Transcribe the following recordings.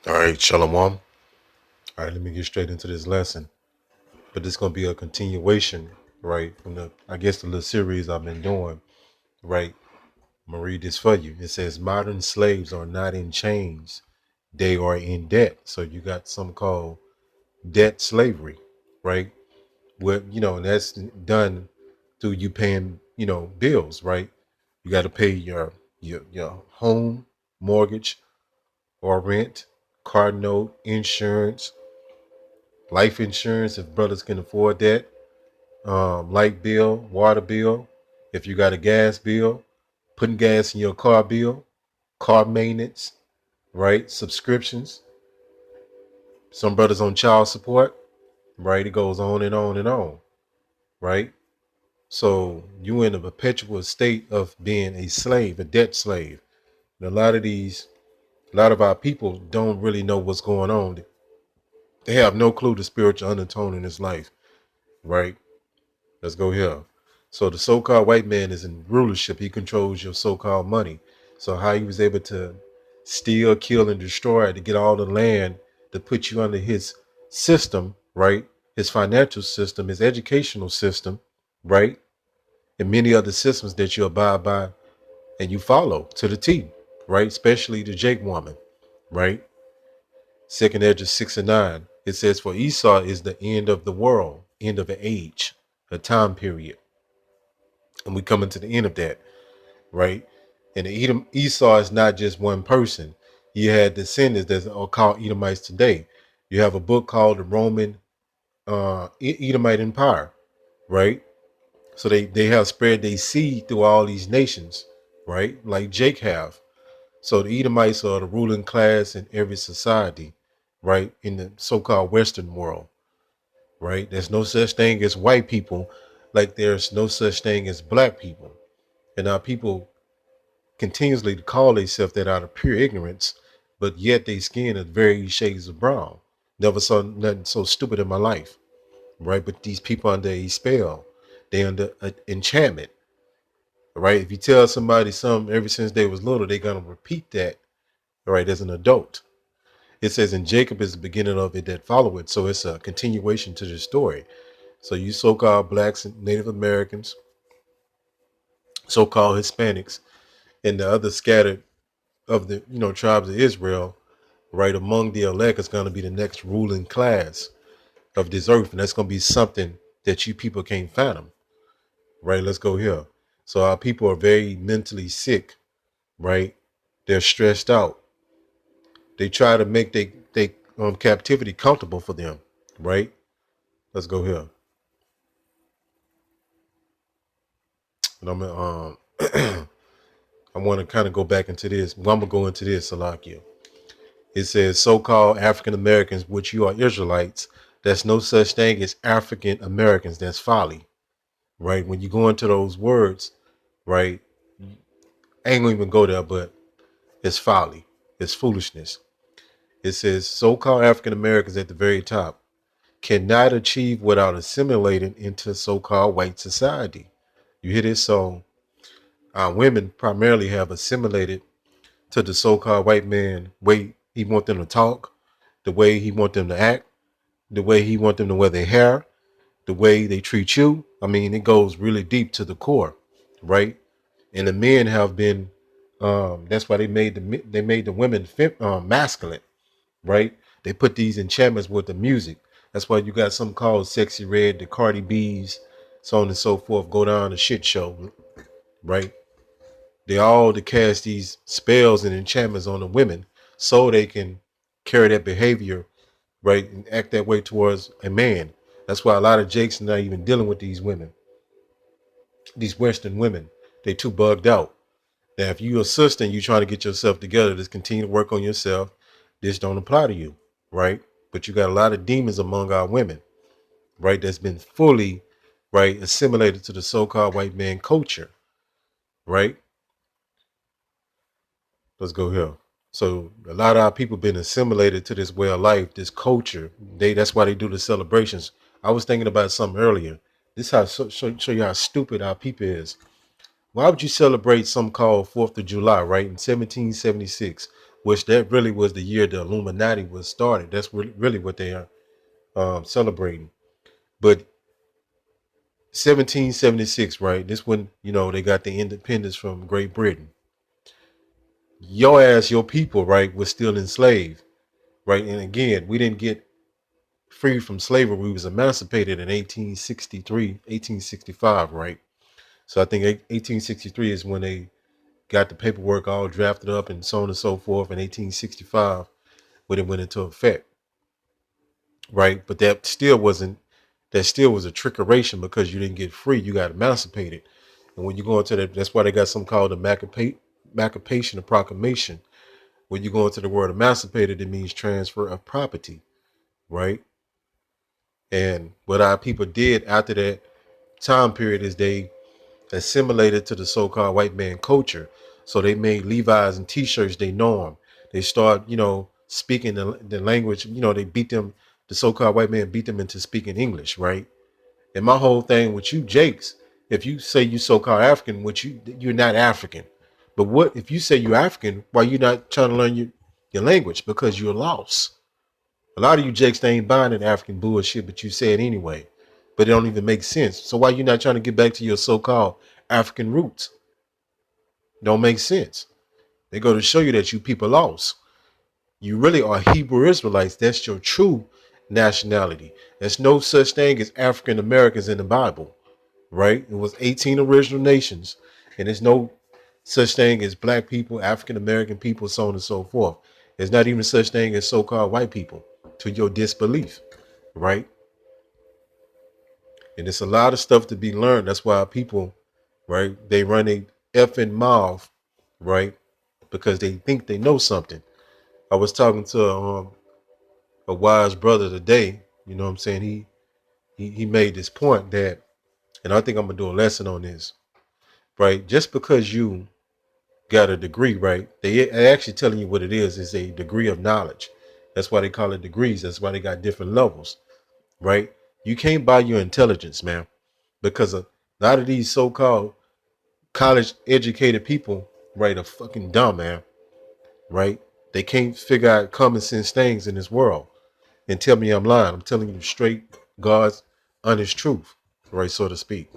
All right, Shalom. All right, let me get straight into this lesson. But this gonna be a continuation, right, from the little series I've been doing, right? I'm gonna read this for you. It says modern slaves are not in chains, they are in debt. So you got something called debt slavery, right? What and that's done through you paying, bills, right? You gotta pay your home mortgage or rent, car note, insurance, life insurance if brothers can afford that, light bill, water bill, if you got a gas bill, putting gas in your bill, car maintenance, right? Subscriptions. Some brothers on child support, right? It goes on and on and on, right? So you in a perpetual state of being a slave, a debt slave. And a lot of our people don't really know what's going on. They have no clue the spiritual undertone in this life, right? Let's go here. So the so-called white man is in rulership. He controls your so-called money. So how he was able to steal, kill, and destroy to get all the land to put you under his system, right? His financial system, his educational system, right? And many other systems that you abide by and you follow to the T, right? Especially the Jake woman, right? Second Edge 6 and 9. It says, for Esau is the end of the world, end of an age, a time period. And we coming to the end of that, right? And the Esau is not just one person. You had descendants that are called Edomites today. You have a book called the Roman Edomite Empire, right? So they have spread their seed through all these nations, right? Like Jake have. So the Edomites are the ruling class in every society, right? In the so-called Western world, right? There's no such thing as white people, like there's no such thing as black people. And our people continuously call themselves that out of pure ignorance, but yet they skin is very shades of brown. Never saw nothing so stupid in my life, right? But these people under a spell, they under enchantment, right? If you tell somebody something ever since they was little, they're gonna repeat that, right, as an adult. It says, and Jacob is the beginning of it that follow it. So it's a continuation to the story. So you so-called blacks and Native Americans, so-called Hispanics, and the other scattered of the tribes of Israel, right among the elect is going to be the next ruling class of this earth, and that's going to be something that you people can't fathom, right? Let's go here. So our people are very mentally sick, right? They're stressed out. They try to make they captivity comfortable for them, right? Let's go here. And I'm I want to kind of go back into this. Well, I'm gonna go into this, Salakia. It says so-called African Americans, which you are Israelites. There's no such thing as African Americans. That's folly, right? When you go into those words, right? I ain't gonna even go there, but it's folly. It's foolishness. It says so-called African Americans at the very top cannot achieve without assimilating into so-called white society. You hear this? So our women primarily have assimilated to the so-called white man way he want them to talk, the way he want them to act, the way he want them to wear their hair, the way they treat you. I mean, it goes really deep to the core, right? And the men have been. That's why they made the women masculine, right? They put these enchantments with the music. That's why you got some called Sexy Red, the Cardi B's, so on and so forth. Go down the shit show, right? They all to cast these spells and enchantments on the women so they can carry that behavior, right, and act that way towards a man. That's why a lot of Jakes are not even dealing with these women, these Western women. They too bugged out. Now, if you're a sister and you're trying to get yourself together, just continue to work on yourself. This don't apply to you, right? But you got a lot of demons among our women, right? That's been fully, right, assimilated to the so-called white man culture, right? Let's go here. So a lot of our people been assimilated to this way of life, this culture. That's why they do the celebrations. I was thinking about something earlier. This how show you how stupid our people is. Why would you celebrate something called 4th of July, right? In 1776. which that really was the year the Illuminati was started. That's really what they are celebrating. But 1776, right? This when they got the independence from Great Britain. Your people, right, was still enslaved, right? And again, we didn't get free from slavery. We was emancipated in 1863, 1865, right? So I think 1863 is when they got the paperwork all drafted up and so on and so forth. In 1865, when it went into effect, right? But that still was a trickeration because you didn't get free. You got emancipated. And when you go into that, that's why they got something called the Mancipation of Proclamation. When you go into the word emancipated, it means transfer of property, right? And what our people did after that time period is they assimilated to the so-called white man culture. So they made Levi's and T-shirts they norm. They start, speaking the language. They beat them. The so-called white man beat them into speaking English, right? And my whole thing with you, Jakes, if you say you so-called African, you're not African. But what if you say you're African? Why you not trying to learn your language? Because you're lost. A lot of you Jakes, they ain't buying that African bullshit, but you say it anyway. But it don't even make sense. So why you not trying to get back to your so-called African roots? Don't make sense. They go to show you that you people lost. You really are Hebrew Israelites. That's your true nationality. There's no such thing as African Americans in the Bible, right? It was 18 original nations, and there's no such thing as black people, African American people, so on and so forth. There's not even such thing as so-called white people, to your disbelief, right? And it's a lot of stuff to be learned. That's why people, right, they run a effing mouth, right, because they think they know something. I was talking to a wise brother today. You know what I'm saying? He made this point that, and I think I'm gonna do a lesson on this, right? Just because you got a degree, right? They actually telling you what it is a degree of knowledge. That's why they call it degrees. That's why they got different levels, right? You can't buy your intelligence, man, because a lot of these so-called college educated people, right, are fucking dumb, man, right? They can't figure out common sense things in this world and tell me I'm lying. I'm telling you straight God's honest truth, right, so to speak.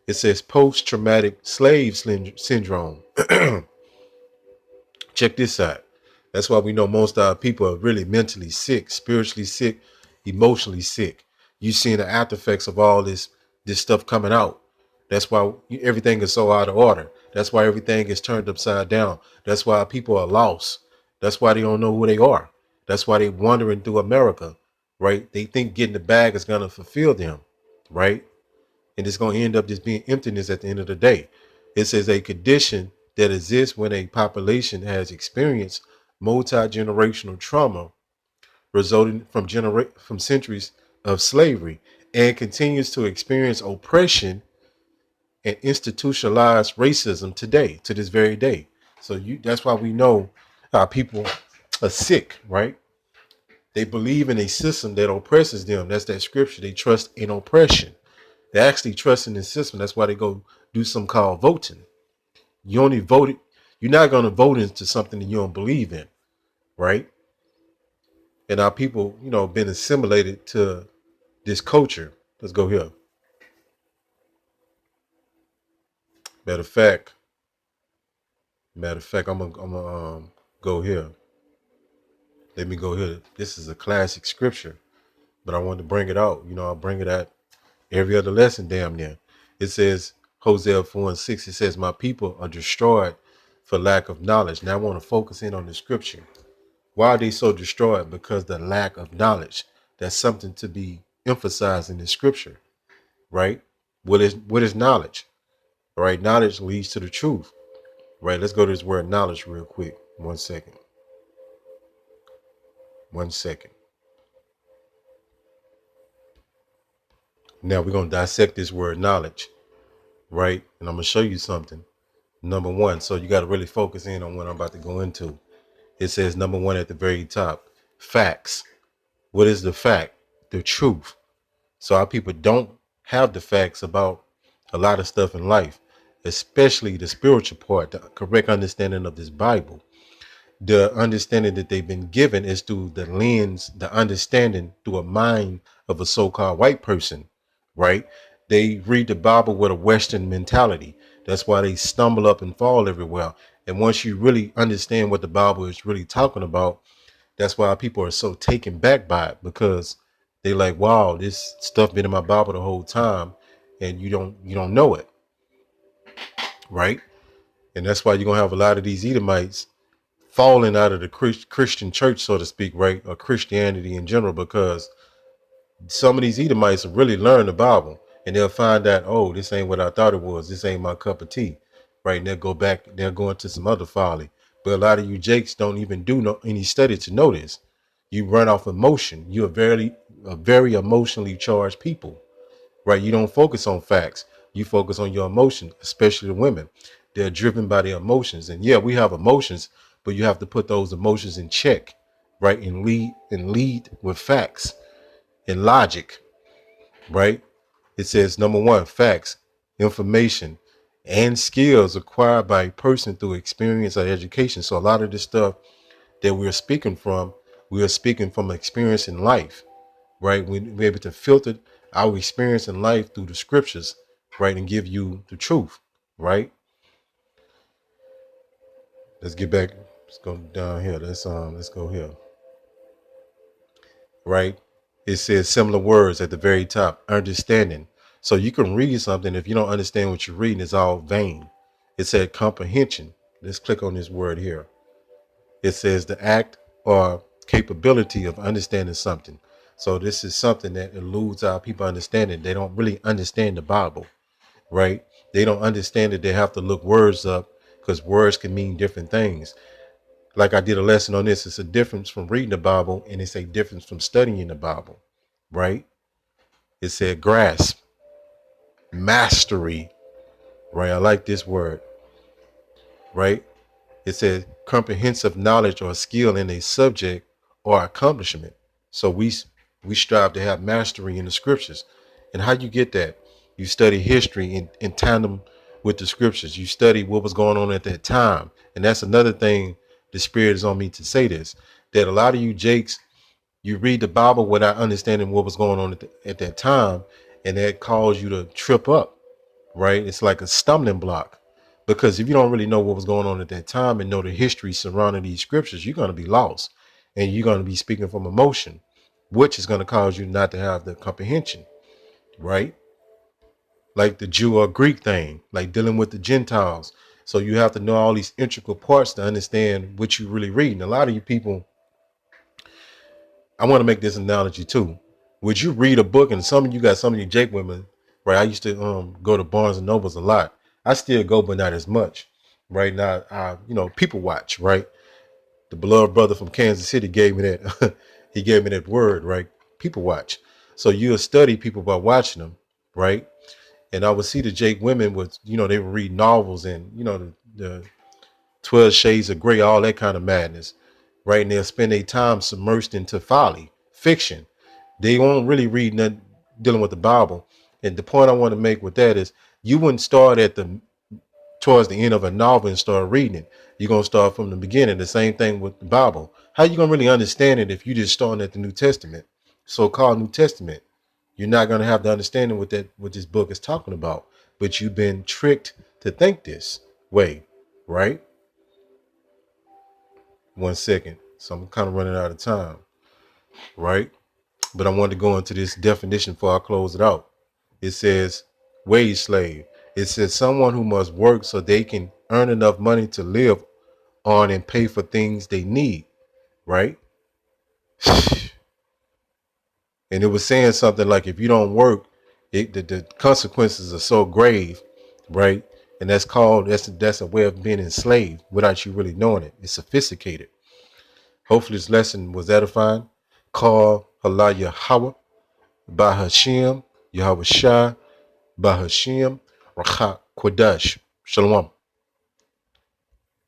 It says post-traumatic slave syndrome. Check this out. That's why we know most of our people are really mentally sick, spiritually sick, emotionally sick. You seeing the after effects of all this stuff coming out. That's why everything is so out of order. That's why everything is turned upside down. That's why people are lost. That's why they don't know who they are. That's why they wandering through America, right? They think getting the bag is gonna fulfill them, right? And it's going to end up just being emptiness at the end of the day. It says a condition that exists when a population has experienced multi-generational trauma resulting from centuries of slavery and continues to experience oppression and institutionalized racism today, to this very day. So that's why we know how people are sick, right? They believe in a system that oppresses them. That's that scripture. They trust in oppression. They actually trust in the system. That's why they go do some called voting. You only voted. You're not going to vote into something that you don't believe in, right? And our people, been assimilated to this culture. Let's go here. Matter of fact, I'm gonna go here. Let me go here. This is a classic scripture, but I wanted to bring it out. I'll bring it out every other lesson, damn near. It says, Hosea 4:6, it says, my people are destroyed for lack of knowledge. Now I want to focus in on the scripture. Why are they so destroyed? Because the lack of knowledge. That's something to be emphasized in the scripture, right? What is knowledge? All right, knowledge leads to the truth. Right, let's go to this word knowledge real quick. 1 second. 1 second. Now we're going to dissect this word knowledge, right? And I'm going to show you something. Number one, so you got to really focus in on what I'm about to go into. It says number one at the very top, facts. What is the fact? The truth. So our people don't have the facts about a lot of stuff in life, especially the spiritual part, the correct understanding of this Bible. the understanding that they've been given is through the lens, the understanding through a mind of a so-called white person, right? They read the Bible with a Western mentality. That's why they stumble up and fall everywhere. And once you really understand what the Bible is really talking about, that's why people are so taken back by it, because they like, wow, this stuff been in my Bible the whole time, and you don't know it, right? And that's why you're gonna have a lot of these Edomites falling out of the Christian church, so to speak, right, or Christianity in general, because some of these Edomites have really learned the Bible, and they'll find out, oh, this ain't what I thought it was. This ain't my cup of tea, right? And they'll go back, they'll go into some other folly. But a lot of you Jakes don't even do any study to know this. You run off emotion. You're a very emotionally charged people, right? You don't focus on facts. You focus on your emotion, especially the women. They're driven by their emotions. And yeah, we have emotions, but you have to put those emotions in check, right? And lead with facts and logic, right? It says number one, facts, information, and skills acquired by a person through experience or education. So a lot of this stuff that we are speaking from experience in life, right? We're able to filter our experience in life through the scriptures, right, and give you the truth, right? Let's get back. Let's go down here. Let's go here, right? It says similar words at the very top, understanding. So you can read something, if you don't understand what you're reading, it's all vain. It said comprehension. Let's click on this word here. It says the act or capability of understanding something. So this is something that eludes our people understanding. They don't really understand the Bible, right? They don't understand that they have to look words up, because words can mean different things. Like I did a lesson on this. It's a difference from reading the Bible, and it's a difference from studying the Bible, right? It said grasp, mastery, right? I like this word, right? It says comprehensive knowledge or skill in a subject or accomplishment. So we strive to have mastery in the scriptures. And how you get that? You study history in tandem with the scriptures. You study what was going on at that time. And that's another thing the Spirit is on me to say this, that a lot of you Jakes, you read the Bible without understanding what was going on at that time, and that caused you to trip up, right? It's like a stumbling block, because if you don't really know what was going on at that time and know the history surrounding these scriptures, you're going to be lost, and you're going to be speaking from emotion, which is going to cause you not to have the comprehension, right? Like the Jew or Greek thing, like dealing with the Gentiles. So you have to know all these integral parts to understand what you really reading. A lot of you people, I want to make this analogy too. Would you read a book, and some of you got some of you Jake women, right? I used to go to Barnes and Nobles a lot. I still go, but not as much. Right now, people watch, right? The beloved brother from Kansas City gave me that. He gave me that word, right? People watch. So you'll study people by watching them, right? And I would see the Jake women with, they would read novels and, the 12 Shades of Grey, all that kind of madness, right? And they'll spend their time submersed into folly, fiction. They won't really read nothing dealing with the Bible. And the point I want to make with that is, you wouldn't start towards the end of a novel and start reading it. You're going to start from the beginning. The same thing with the Bible. How you going to really understand it if you just starting at the New Testament, so-called New Testament? You're not going to have the understanding what this book is talking about. But you've been tricked to think this way, right? 1 second. So I'm kind of running out of time, right? But I wanted to go into this definition before I close it out. It says wage slave. It says someone who must work so they can earn enough money to live on and pay for things they need, right? And it was saying something like, if you don't work, the consequences are so grave, right? And that's a way of being enslaved without you really knowing it. It's sophisticated. Hopefully this lesson was edifying. Call Allah Yahweh, Bahashim, Yahweh Shah, Bahashim, Rakha Quadash. Shalom.